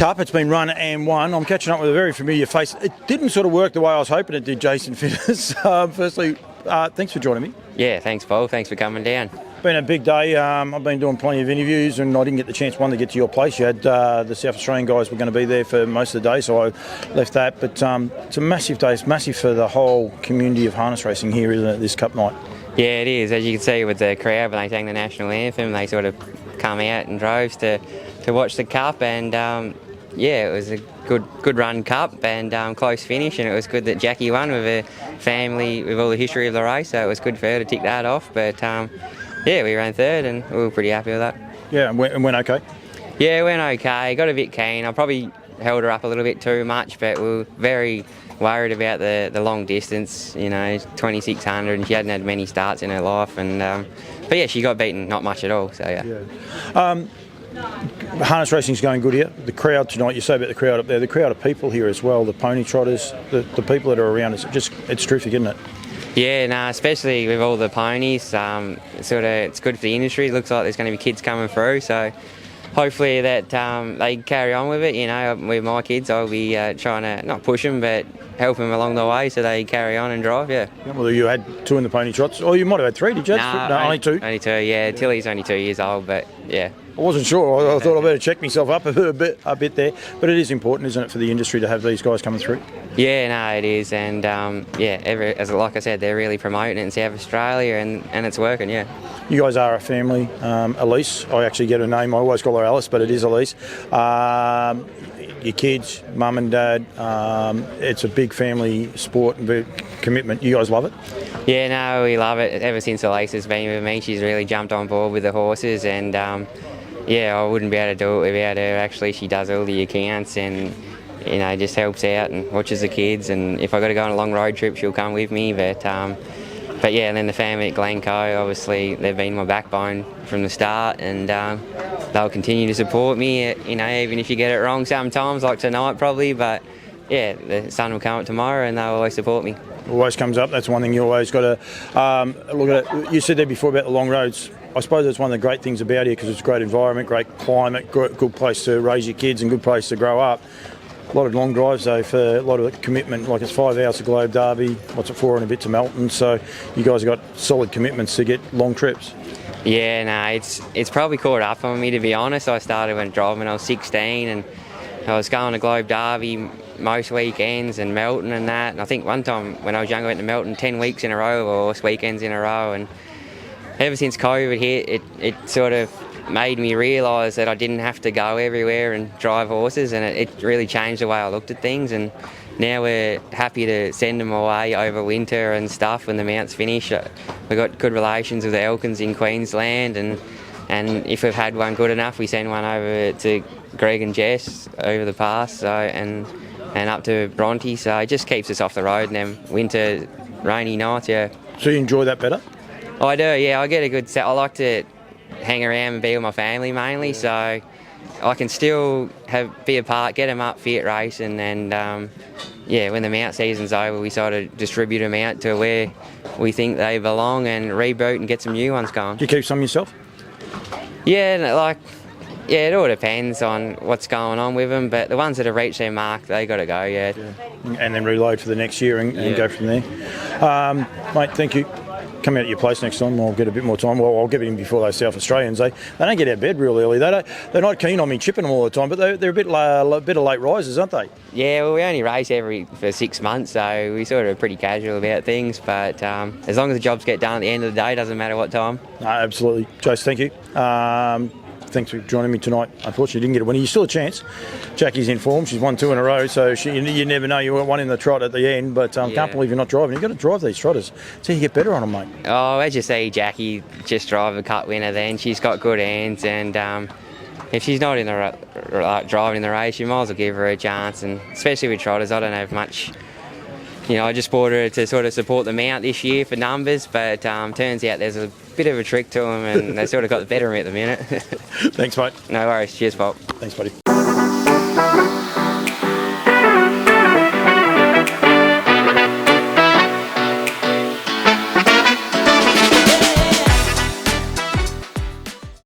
Cup. It's been run and won. I'm catching up with a very familiar face. It didn't sort of work the way I was hoping it did, Jayson Finnis. Firstly, thanks for joining me. Yeah, thanks, Paul. Thanks for coming down. Been a big day. I've been doing plenty of interviews and I didn't get the chance, to get to your place. You had the South Australian guys were going to be there for most of the day, so I left that. But it's a massive day. It's massive for the whole community of harness racing here, isn't it, this Cup night? Yeah, it is. As you can see with the crowd, when they sang the national anthem, they sort of come out in droves to watch the Cup, and yeah, it was a good run Cup and close finish, and it was good that Jackie won with a family with all the history of the race, so it was good for her to tick that off. But yeah, we ran third and we were pretty happy with that. Yeah, and went okay? Yeah, it went okay. Got a bit keen. I probably held her up a little bit too much, but we were very worried about the long distance, 2600, and she hadn't had many starts in her life. And but yeah, she got beaten not much at all, so yeah. Harness racing's going good here. The crowd tonight, you say about the crowd up there, the crowd of people here as well, the pony trotters, the people that are around, it's terrific, isn't it? Yeah, no, especially with all the ponies, it's good for the industry. It looks like there's going to be kids coming through, so hopefully that they carry on with it. With my kids, I'll be trying to not push them, but help them along the way so they carry on and drive. Yeah. Well, you had 2 in the pony trots. Oh, you might have had 3, did you? No, only 2. Only 2. Yeah, Tilly's only 2 years old, but yeah. I wasn't sure. I thought I better check myself up a bit there. But it is important, isn't it, for the industry to have these guys coming through? Yeah, no, it is, and like I said, they're really promoting it in South Australia, and it's working. Yeah. You guys are a family. Elise, I actually get her name. I always call her Alice, but it is Elise. Your kids, mum and dad. It's a big family sport and big commitment. You guys love it? Yeah, no, we love it. Ever since Elise has been with me, she's really jumped on board with the horses, and yeah, I wouldn't be able to do it without her. Actually, she does all the accounts and just helps out and watches the kids. And if I got to go on a long road trip, she'll come with me. But yeah, and then the family at Glencoe, obviously, they've been my backbone from the start, and they'll continue to support me. Even if you get it wrong sometimes, like tonight probably. But yeah, the sun will come up tomorrow, and they'll always support me. Always comes up. That's one thing you always got to look at. It. You said there before about the long roads. I suppose that's one of the great things about here, because it's a great environment, great climate, good place to raise your kids and good place to grow up. A lot of long drives though, for a lot of commitment, like it's 5 hours to Globe Derby, 4 and a bit to Melton, so you guys have got solid commitments to get long trips. Yeah, no, it's probably caught up on me, to be honest. I started driving when I was 16, and I was going to Globe Derby most weekends and Melton and that. And I think one time when I was younger, I went to Melton 10 weeks in a row or weekends in a row. And ever since COVID hit, it sort of made me realise that I didn't have to go everywhere and drive horses, and it really changed the way I looked at things. And now we're happy to send them away over winter and stuff when the mounts finish. We've got good relations with the Elkins in Queensland, and if we've had one good enough, we send one over to Greg and Jess over the pass, so and up to Bronte, so it just keeps us off the road. And then winter, rainy nights, yeah. So you enjoy that better? I do, yeah. I get a good set. I like to hang around and be with my family mainly, so I can still be a part, get them up, fit racing, and yeah, when the mount season's over, we sort of distribute them out to where we think they belong and reboot and get some new ones going. Do you keep some yourself? Yeah, it all depends on what's going on with them, but the ones that have reached their mark, they got to go, yeah. And then reload for the next year and go from there. Mate, thank you. Come out at your place next time. I'll get a bit more time. Well, I'll get in before those South Australians. They don't get out of bed real early. They're not keen on me chipping them all the time, but they're a bit of late risers, aren't they? Yeah, well, we only race for 6 months, so we sort of pretty casual about things. But as long as the jobs get done at the end of the day, doesn't matter what time. No, absolutely. Jace, thank you. Thanks for joining me tonight. Unfortunately, didn't get a winner. You're still a chance. Jackie's in form. She's won 2 in a row, so you never know. You got one in the trot at the end, but can't believe you're not driving. You've got to drive these trotters so you get better on them, mate. Oh, as you see, Jackie just drive a Cup winner then. She's got good hands, and if she's not in the driving in the race, you might as well give her a chance, and especially with trotters, I don't have much. I just bought her to sort of support the mount this year for numbers, but turns out there's a bit of a trick to them, and they sort of got the better of me at the minute. Thanks, mate. No worries. Cheers, Bob. Thanks, buddy.